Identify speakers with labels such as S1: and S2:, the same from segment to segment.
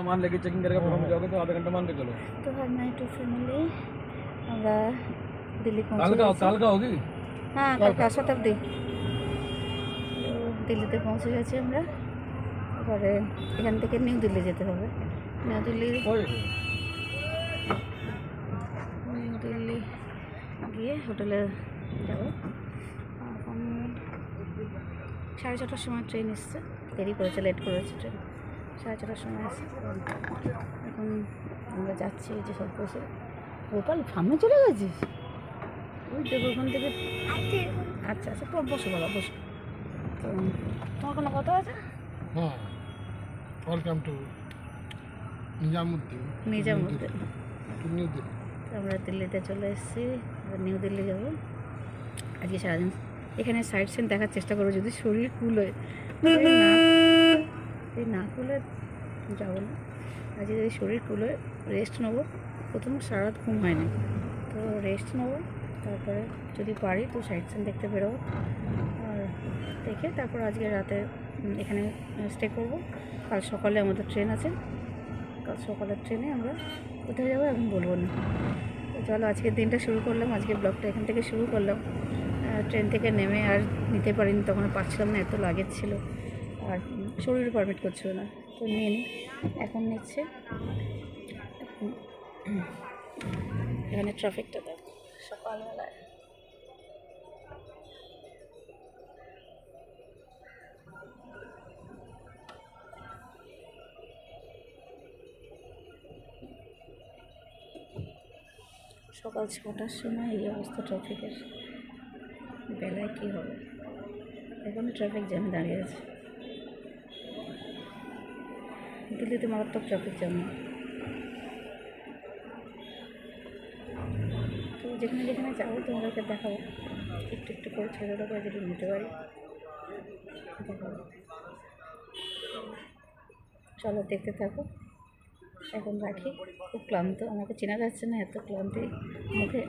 S1: सामान लेके चेकिंग करके फॉर्म जाओगे तो आधा घंटा मान के चलो।
S2: तो हर नाइट टू फैमिली আমরা দিল্লি
S1: काल
S2: পৌঁছে
S1: का होगी।
S2: হ্যাঁ কালকে শতাব্দী দিল্লিতে পৌঁছে গেছি আমরা। এবারে এখান থেকে নিউ দিল্লি যেতে হবে। নিউ দিল্লি গিয়ে হোটেলে যাবো। এখন 4:30টার সময় ট্রেন এসছে, দেরি করেছে, লেট করেছে ট্রেন, 4:30টার সময় এসছে। এখন আমরা যাচ্ছি যে সব বসে। গোপাল সামনে চলে গেছিস? ওই দেখো ওখান থেকে। আচ্ছা আচ্ছা তো বসো বাবা বসো। তো তোমার কোনো কথা আছে?
S3: হ্যাঁ, welcome to Nizamuddin. New Delhi.
S2: আমরা দিল্লিতে চলে এসেছি, নিউ দিল্লি যাবো। আজকে সারাদিন এখানে সাইড সিন দেখার চেষ্টা করবো, যদি শরীর কুলোয়। এই না কুলে যাবো না। আজকে যদি শরীর কুলোয় রেস্ট নেবো। প্রথম সারা রাত ঘুম হয়নি, তো রেস্ট নেবো। তারপরে যদি পারি তো সাইড সিন দেখতে বেরোবো, আর দেখে তারপর আজকে রাতে এখানে স্টে করবো। কাল সকালে আমাদের ট্রেন আছে, কাল সকালের ট্রেনে আমরা কোথায় যাবো এখন বলবো না। তো চলো আজকের দিনটা শুরু করলাম, আজকের ব্লগটা এখান থেকে শুরু করলাম। ট্রেন থেকে নেমে আর নিতে পারিনি, তখন পারছিলাম না, এত লাগেজ ছিল আর শরীর পারমিট করছিল না, তো নিয়ে নিই। এখন নিচ্ছে। এখানে ট্রাফিকটা দেখো সকালবেলায়। সকাল 6টার সময় এই অবস্থা ট্রাফিকের। বেলায় কী হবে? এখনও ট্রাফিক জ্যামে দাঁড়িয়ে আছে। দিল্লিতে মারাত্মক ট্রাফিক জ্যাম। তো যেখানে যেখানে যাবো তোমাদেরকে দেখাবো, একটু একটু করে ছোটো ছোটো করে যদি নিতে পারি দেখাবো। চলো দেখতে থাকো। এখন রাখি, খুব ক্লান্ত, আমাকে চেনা যাচ্ছে না, এত ক্লান্তি মুখে।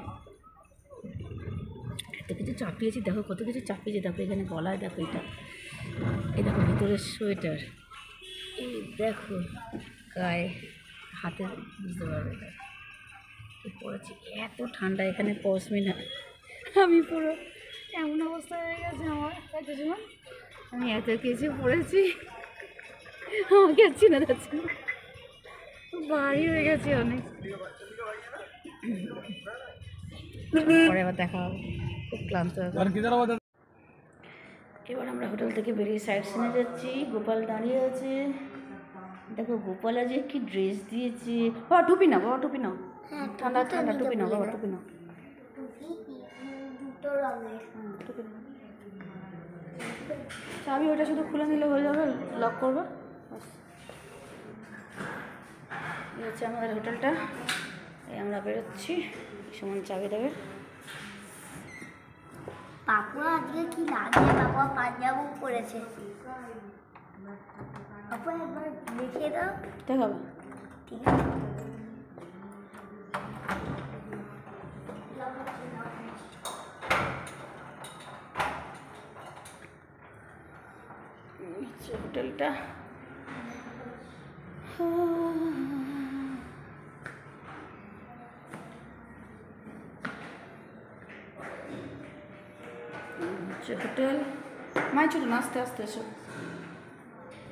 S2: এত কিছু চাপিয়েছি, দেখো কত কিছু চাপিয়েছি। দেখো এখানে গলায়, দেখো এটা, এই দেখো ভিতরের সোয়েটার, এই দেখো গায়ে, হাতে বুঝতে পারবে কি পড়েছি। এত ঠান্ডা এখানে পশমিনা। আমি পুরো এমন অবস্থা হয়ে গেছে আমার একটা জীবন। আমি এত কিছু পড়েছি, আমাকে আর চেনা যাচ্ছে না, ভারী হয়ে গেছে অনেক। পরে আবার দেখা হবে, খুব ক্লান্ত। এবার আমরা হোটেল থেকে বেরিয়ে সাইড সিনে যাচ্ছি। গোপাল দাঁড়িয়ে আছে, দেখো গোপাল আজ কি ড্রেস দিয়েছে। বাবা টুপি নাও, বাবা টুপি নাও, ঠান্ডা ঠান্ডা, টুপি নাও বাবা, টুপি নাও। চাবি ওটা শুধু খুলে নিলে হয়ে যাবে, লক করবে। এই হচ্ছে আমাদের হোটেলটা, এই আমরা বেরোচ্ছি। সুমন চাবি দেবে।
S4: পাপু আজকে কি লাগে, বাবা পাঞ্জাবও পরেছে। আপু একবার দেখিয়ে দাও।
S2: দেখাবো,
S4: ঠিক আছে।
S2: হোটেলটা হোটেল মাই ছোট, আস্তে আস্তে এসো।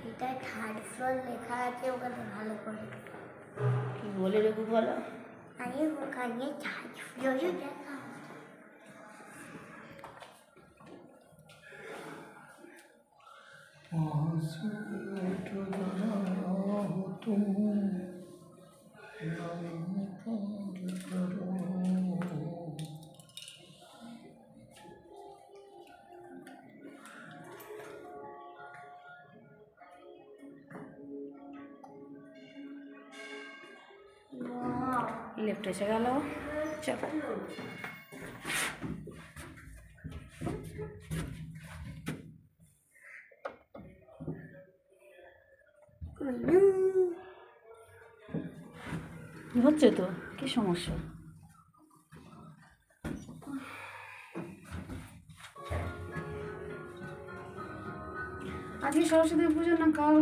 S4: এটা থার্ড ফ্লোর লেখা আছে, ওখানে ভালো করে
S2: কি বলে রে বলো।
S4: আরে ওখানে থার্ড ফ্লোরে লেখা।
S2: লিফট এসে গেল, চলো। হচ্ছে তো, কি সমস্যা? আজকে সরস্বতী পুজো না কাল?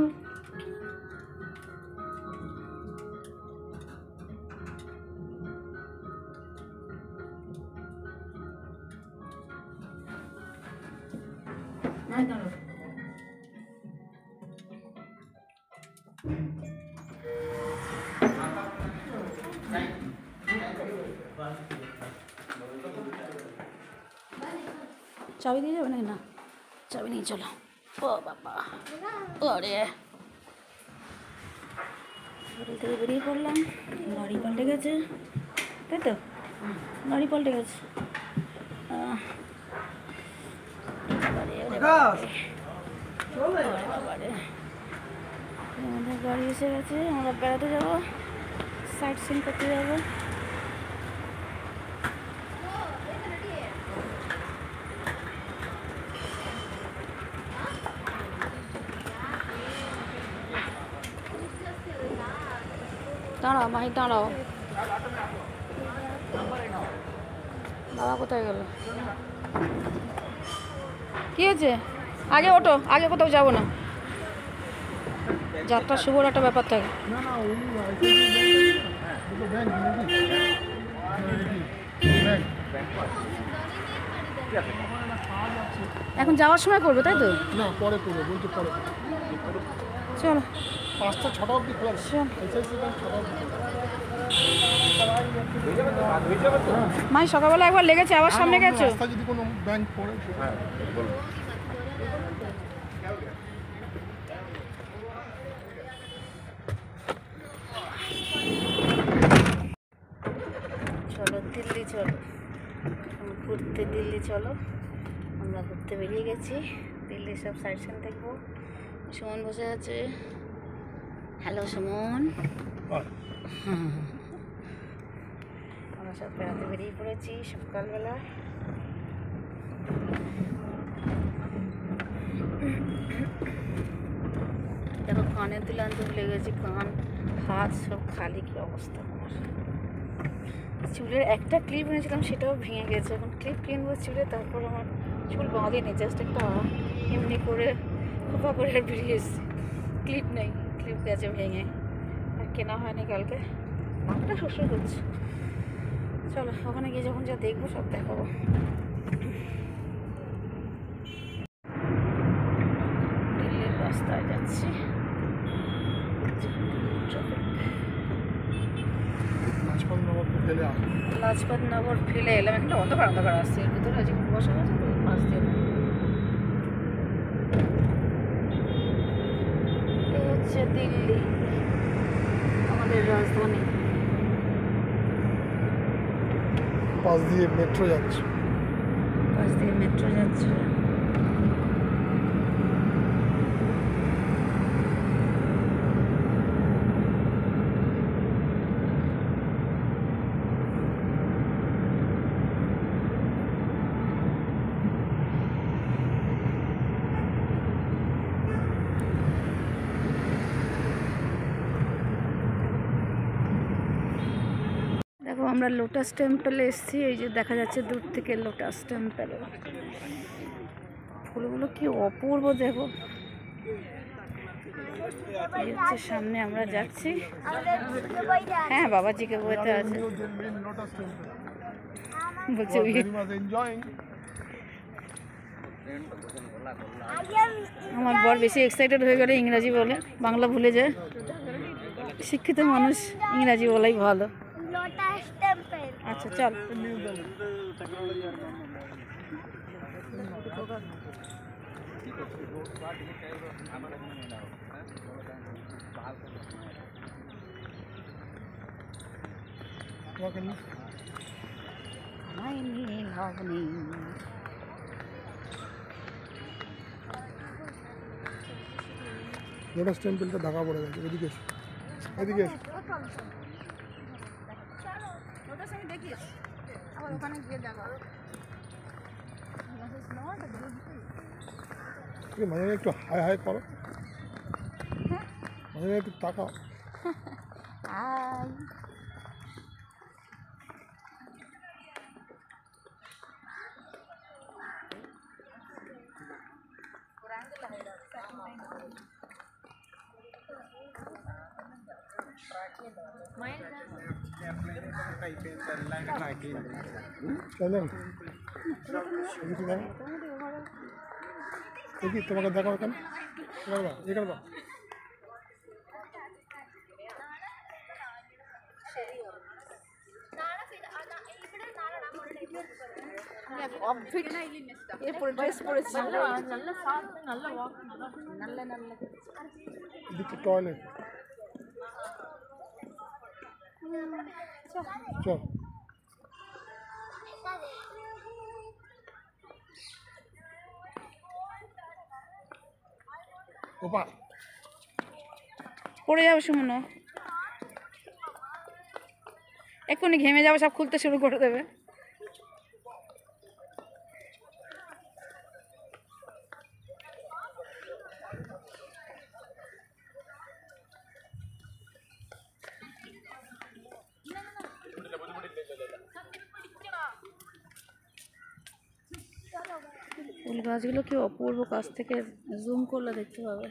S2: চাবি দিয়ে যাবে না চাবি নিয়ে চলো। ও বাবা ওরে হোটেল থেকে বেরিয়ে পড়লাম, গাড়ি পাল্টে গেছে, তাই তো গাড়ি পাল্টে গেছে। আমাদের গাড়ি এসে গেছে, আমরা বেড়াতে যাবো, সাইট সিন করতে যাবো। দাঁড়াও মাহি দাঁড়াও, বাবা কোথায় গেল? কি হয়েছে? আগে ওঠো, আগে কোথাও যাবো না, যাত্রা শুভর একটা ব্যাপার থাকে।
S3: না না ওই ব্যাংক
S2: এখন যাওয়ার সময় করবে তাই তো?
S3: না পরে করবো বলতে পরে
S2: চলো
S3: 5টা 6টা অবধি খোলা আছে।
S2: চল
S3: এসআইসি ব্যাংক 6টা অবধি।
S2: মাই সকালবেলা একবার লেগেছে, আবার সামনে গেছো?
S3: রাস্তা যদি কোনো ব্যাংক পড়ে
S2: চলো দিল্লি চলো, ঘুরতে দিল্লি চলো। আমরা ঘুরতে বেরিয়ে গেছি, দিল্লির সব সাইড সিন দেখবো। সুমন বসে আছে। হ্যালো সুমন। আমরা সব বেড়াতে বেরিয়ে পড়েছি সকালবেলা। দেখো কানের দুল আনতে ভুলে গেছি, কান হাত সব খালি, কি অবস্থা আমার। চুলের একটা ক্লিপ এনেছিলাম সেটাও ভেঙে গেছে, এখন ক্লিপ কিনবো চুলে, তারপর আমার চুল বাঁধেনি, জাস্ট একটা এমনি করে খোপা করে আর বেরিয়ে এসেছি, ক্লিপ নেই, ক্লিপ গেছে ভেঙে, আর কেনা হয়নি কালকে, মাথাটা শ্বশুর করছে। চলো ওখানে গিয়ে যখন যা দেখবো সব দেখাবো। দিল্লির রাস্তায় যাচ্ছি, লাজপত নগর ফেলে এলাম, একটা অন্ধকার অন্ধকার আসছে, এর ভিতরে আজকে কুয়াশা আছে তো পাশ দিয়ে। এই হচ্ছে দিল্লি, আমাদের রাজধানী।
S3: পাশ দিয়ে মেট্রো যাচ্ছে।
S2: পাশ দিয়ে মেট্রো যাচ্ছে। দেখো আমরা লোটাস টেম্পলে এসেছি, এই যে দেখা যাচ্ছে দূর থেকে লোটাস টেম্পল। ফুলগুলো কি অপূর্ব দেখো। এই হচ্ছে সামনে আমরা যাচ্ছি। হ্যাঁ বাবাজিকে বইতে আছে, বলছে আমার বর বেশি এক্সাইটেড হয়ে গেলে ইংরাজি বলে, বাংলা ভুলে যায়। শিক্ষিত মানুষ ইংরাজি বলাই ভালো। আচ্ছা চল।
S3: লোটাস টেম্পলটা ঢাকা পড়ে গেছে, এদিকে এসো, এদিকে এসো। মাঝে মাঝে একটু হাই হাই করো, মাঝে মাঝে একটু তাকাও। চন্দন দেখি তোমাকে দেখো এখানে, এখানে দাও, এখানে দাও। এদিকে টয়লেট, চল ওপা
S2: পড়ে যাবে সুমন, এক্ষুনি ঘেমে যাবে, সব খুলতে শুরু করে দেবে। ফুল গাছগুলো কি অপূর্ব, কাছ থেকে জুম করলে দেখতে পাবে।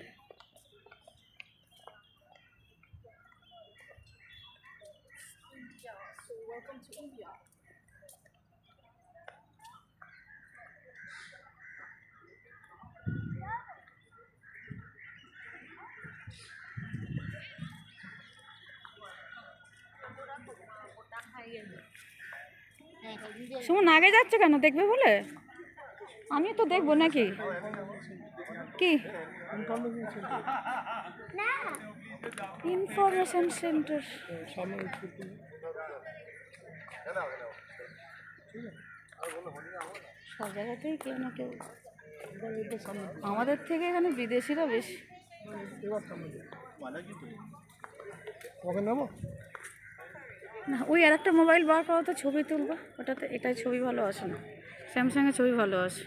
S2: সুমন আগে যাচ্ছে কেন, দেখবে বলে? আমি তো দেখবো নাকি কি? ইনফরমেশন সেন্টার সব জায়গাতেই কেউ না কেউ, আমাদের থেকে এখানে বিদেশিরা বেশি।
S3: তোমাকে নেবো
S2: না, ওই আর একটা মোবাইল বার করা, তো ছবি তুলবো ওটাতে। এটাই ছবি ভালো আসে না, স্যামসাংয়ে ছবি ভালো আসে।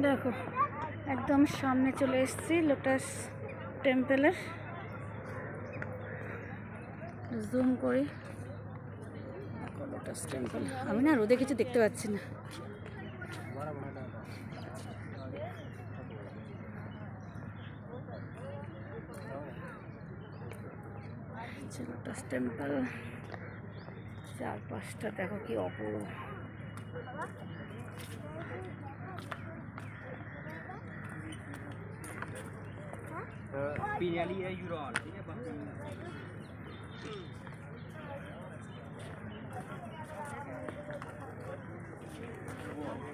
S2: দেখো একদম সামনে চলে এসেছি লোটাস টেম্পলের। জুম করি, দেখো লোটাস টেম্পল। আমি না রোদে কিছু দেখতে পাচ্ছি না। লোটাস টেম্পল চারপাশটা দেখো কি অপূর্ব।
S1: पीरियली है यूरोल, ठीक है।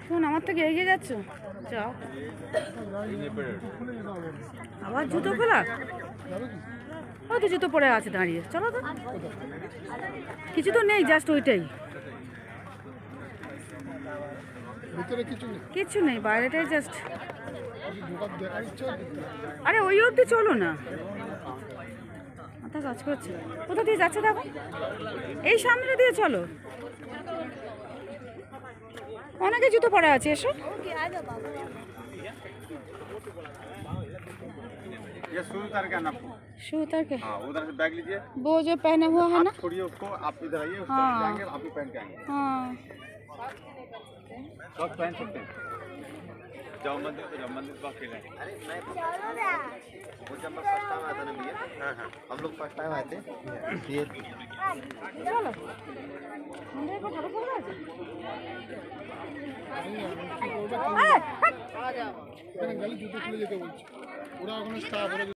S2: শোন, আমার থেকে এগিয়ে যাচ্ছ, যাও। আবার জুতো খোলা, ও তো জুতো পরে আছে দাঁড়িয়ে, চলো তো। কিছু তো নেই, জাস্ট ওইটাই,
S3: ভিতরে কিছু নেই,
S2: কিচ্ছু নেই, বাইরেটাই জাস্ট।
S3: দোকান দেখার ইচ্ছা দেখতে হবে।
S2: আরে ওই অবধি চলো না, মাথা কাজ করছে। কোথা দিয়ে যাচ্ছে দেখো, এই সামনে দিয়ে চলো। অনেকে জুতো পরে আছে, এসো।
S5: ये शू उतार के आना आपको।
S2: शू उतार के?
S5: हाँ उधर से बैग लीजिए,
S2: वो जो पहने हुआ है ना,
S5: आप छोड़िए उसको, आप इधर आइए, उसको
S2: हाँ।
S5: जाएंगे आप भी पहन के आएंगे।
S2: हाँ
S5: सब पहन सकते हैं। जाओ मंदिर तो जाओ, मंदिर तो अकेले हैं। अरे मैं वो जब मैं फर्स्ट टाइम आया था ना भैया, हाँ हाँ हम लोग फर्स्ट टाइम आए थे ये
S2: চলো। মন্দিরে কোথাও ঠাকুর পড়ে আছে?
S3: এখানে গেলে জুতো খুলে যেতে বলছে ওরা, ওখানে স্টাফ, ওরা